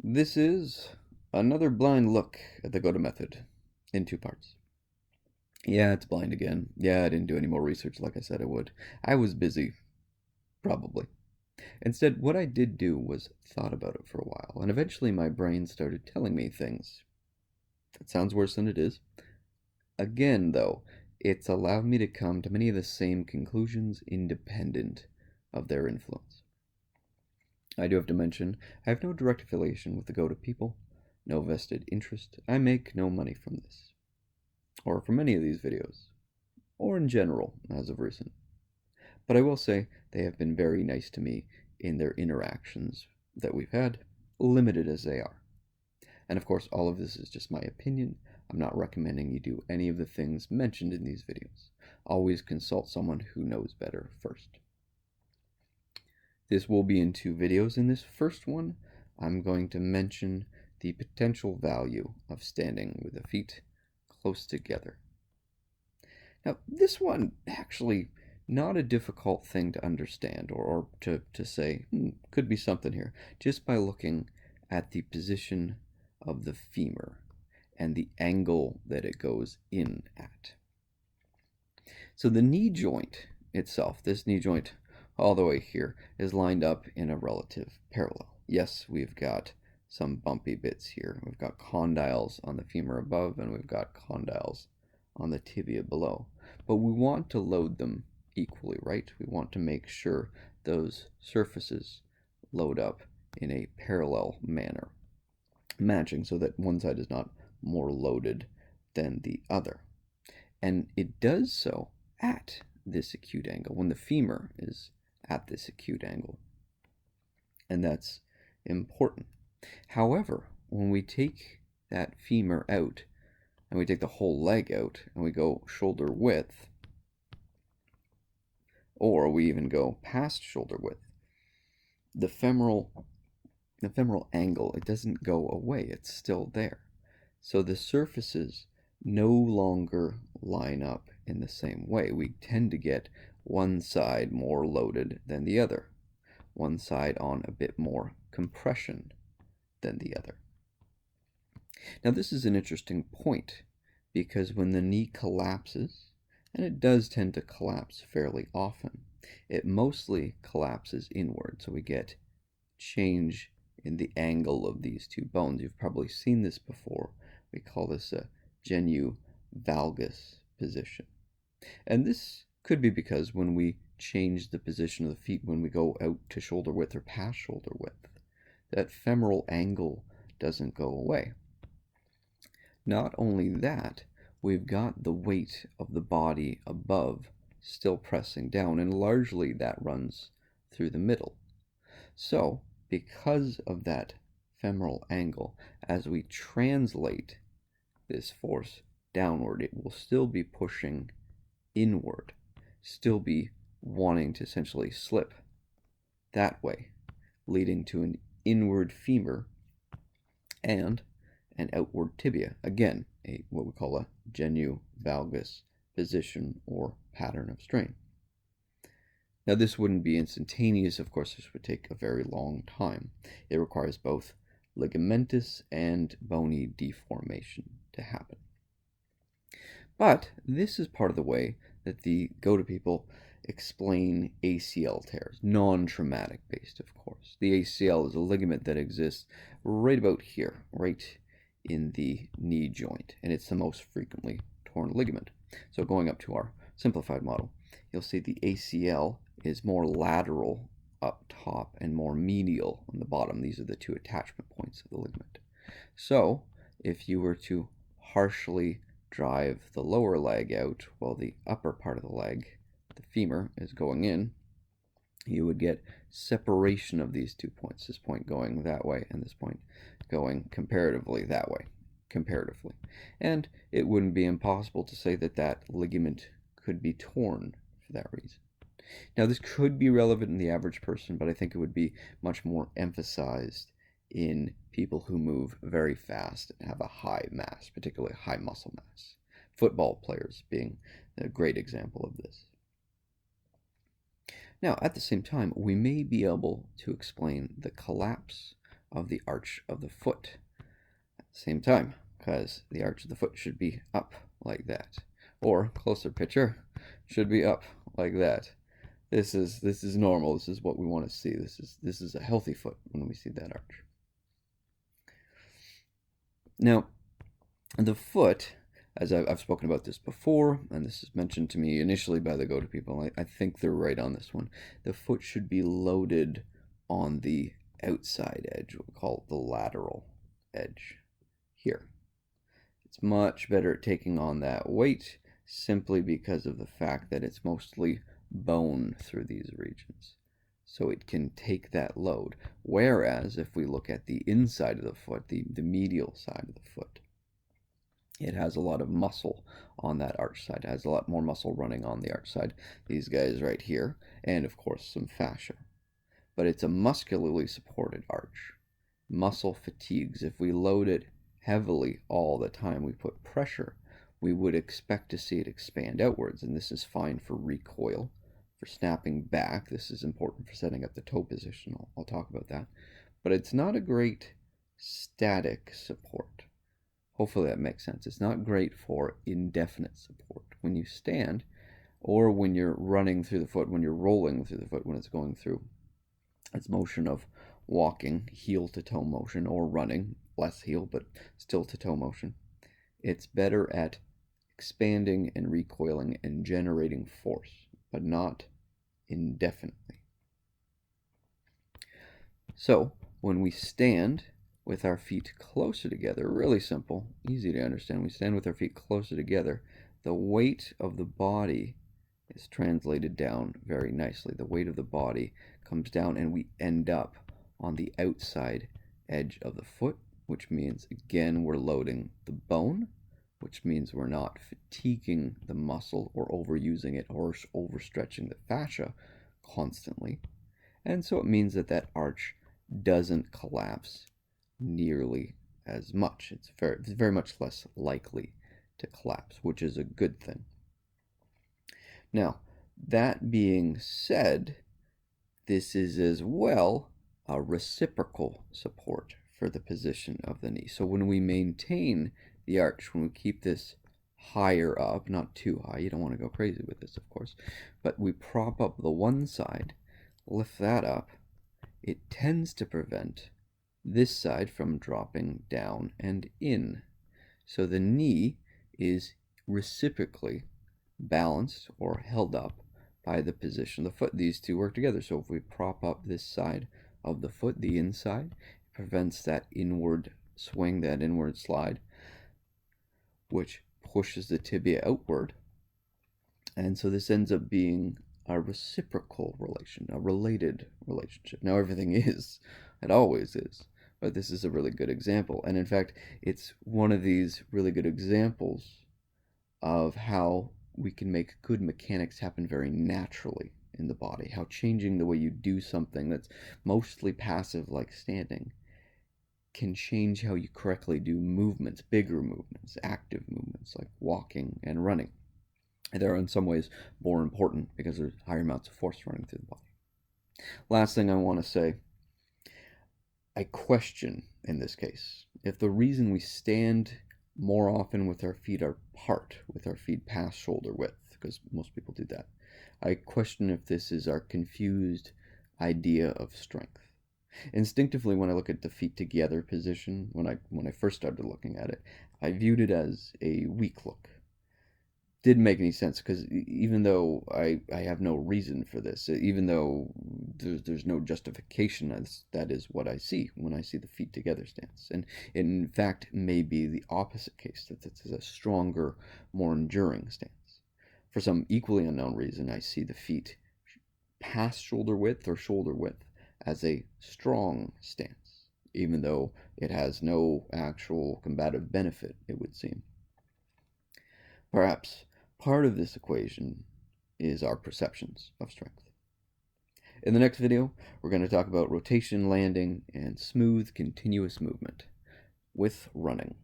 This is another blind look at the GOATA method in two parts. Yeah, it's blind again. Yeah, I didn't do any more research like I said I would. I was busy, probably. Instead, what I did do was thought about it for a while, and eventually my brain started telling me things. That sounds worse than it is. Again, though, it's allowed me to come to many of the same conclusions independent of their influence. I do have to mention, I have no direct affiliation with the GOATA people, no vested interest. I make no money from this, or from any of these videos, or in general, as of recent. But I will say they have been very nice to me in their interactions that we've had, limited as they are. And of course, all of this is just my opinion. I'm not recommending you do any of the things mentioned in these videos. Always consult someone who knows better first. This will be in two videos. In this first one, I'm going to mention the potential value of standing with the feet close together. Now, this one actually not a difficult thing to understand or to say, could be something here, just by looking at the position of the femur and the angle that it goes in at. So the knee joint itself, this knee joint all the way here, is lined up in a relative parallel. Yes, we've got some bumpy bits here. We've got condyles on the femur above, and we've got condyles on the tibia below. But we want to load them equally, right? We want to make sure those surfaces load up in a parallel manner, matching so that one side is not more loaded than the other. And it does so at this acute angle, when the femur is at this acute angle. And that's important. However, when we take that femur out, and we take the whole leg out, and we go shoulder width, or we even go past shoulder width, the femoral angle, it doesn't go away, it's still there. So the surfaces no longer line up in the same way. We tend to get one side more loaded than the other, one side on a bit more compression than the other. Now this is an interesting point because when the knee collapses, and it does tend to collapse fairly often, it mostly collapses inward, so we get change in the angle of these two bones. You've probably seen this before. We call this a Genu valgus position. And this could be because when we change the position of the feet, when we go out to shoulder width or past shoulder width, that femoral angle doesn't go away. Not only that, we've got the weight of the body above still pressing down, and largely that runs through the middle. So, because of that femoral angle, as we translate this force downward, it will still be pushing inward, still be wanting to essentially slip that way, leading to an inward femur and an outward tibia. Again, what we call a Genu valgus position or pattern of strain. Now, this wouldn't be instantaneous. Of course, this would take a very long time. It requires both ligamentous and bony deformation to happen. But this is part of the way that the GOATA people explain ACL tears, non-traumatic based, of course. The ACL is a ligament that exists right about here, right in the knee joint, and it's the most frequently torn ligament. So going up to our simplified model, you'll see the ACL is more lateral up top and more medial on the bottom. These are the two attachment points of the ligament. So if you were to harshly drive the lower leg out while the upper part of the leg, the femur, is going in, you would get separation of these 2 points, this point going that way and this point going comparatively that way, comparatively. And it wouldn't be impossible to say that that ligament could be torn for that reason. Now, this could be relevant in the average person, but I think it would be much more emphasized in people who move very fast and have a high mass, particularly high muscle mass. Football players being a great example of this. Now, at the same time, we may be able to explain the collapse of the arch of the foot at the same time, because the arch of the foot should be up like that, or closer picture, should be up like that. This is normal. This is what we want to see. This is a healthy foot when we see that arch. Now, the foot, as I've spoken about this before, and this is mentioned to me initially by the GOATA people, I think they're right on this one. The foot should be loaded on the outside edge, what we call the lateral edge here. It's much better at taking on that weight simply because of the fact that it's mostly bone through these regions. So it can take that load. Whereas if we look at the inside of the foot, the medial side of the foot, it has a lot of muscle on that arch side. It has a lot more muscle running on the arch side. These guys right here, and of course some fascia. But it's a muscularly supported arch. Muscle fatigues. If we load it heavily all the time, we put pressure, we would expect to see it expand outwards, and this is fine for recoil. For snapping back, this is important for setting up the toe position. I'll talk about that. But it's not a great static support. Hopefully that makes sense. It's not great for indefinite support. When you stand, or when you're running through the foot, when you're rolling through the foot, when it's going through its motion of walking, heel to toe motion, or running, less heel, but still to toe motion, it's better at expanding and recoiling and generating force, but not indefinitely. So when we stand with our feet closer together, really simple, easy to understand, we stand with our feet closer together, the weight of the body is translated down very nicely. The weight of the body comes down and we end up on the outside edge of the foot, which means, again, we're loading the bone, which means we're not fatiguing the muscle or overusing it or overstretching the fascia constantly. And so it means that that arch doesn't collapse nearly as much. It's very much less likely to collapse, which is a good thing. Now, that being said, this is as well a reciprocal support for the position of the knee. So when we maintain the arch, when we keep this higher up, not too high, you don't want to go crazy with this, of course, but we prop up the one side, lift that up, it tends to prevent this side from dropping down and in. So the knee is reciprocally balanced or held up by the position of the foot. These two work together. So if we prop up this side of the foot, the inside, it prevents that inward swing, that inward slide, which pushes the tibia outward. And so this ends up being a reciprocal relation, a related relationship. Now everything is, it always is, but this is a really good example. And in fact, it's one of these really good examples of how we can make good mechanics happen very naturally in the body, how changing the way you do something that's mostly passive like standing can change how you correctly do movements, bigger movements, active movements like walking and running. And they're in some ways more important because there's higher amounts of force running through the body. Last thing I want to say, I question in this case if the reason we stand more often with our feet apart, with our feet past shoulder width, because most people do that, I question if this is our confused idea of strength. Instinctively, when I look at the feet together position, when I first started looking at it, I viewed it as a weak look. Didn't make any sense because even though I have no reason for this, even though there's no justification, that is what I see when I see the feet together stance. And in fact may be the opposite case, that this is a stronger, more enduring stance. For some equally unknown reason, I see the feet past shoulder width or shoulder width as a strong stance, even though it has no actual combative benefit, it would seem. Perhaps part of this equation is our perceptions of strength. In the next video, we're going to talk about rotation, landing, and smooth, continuous movement with running.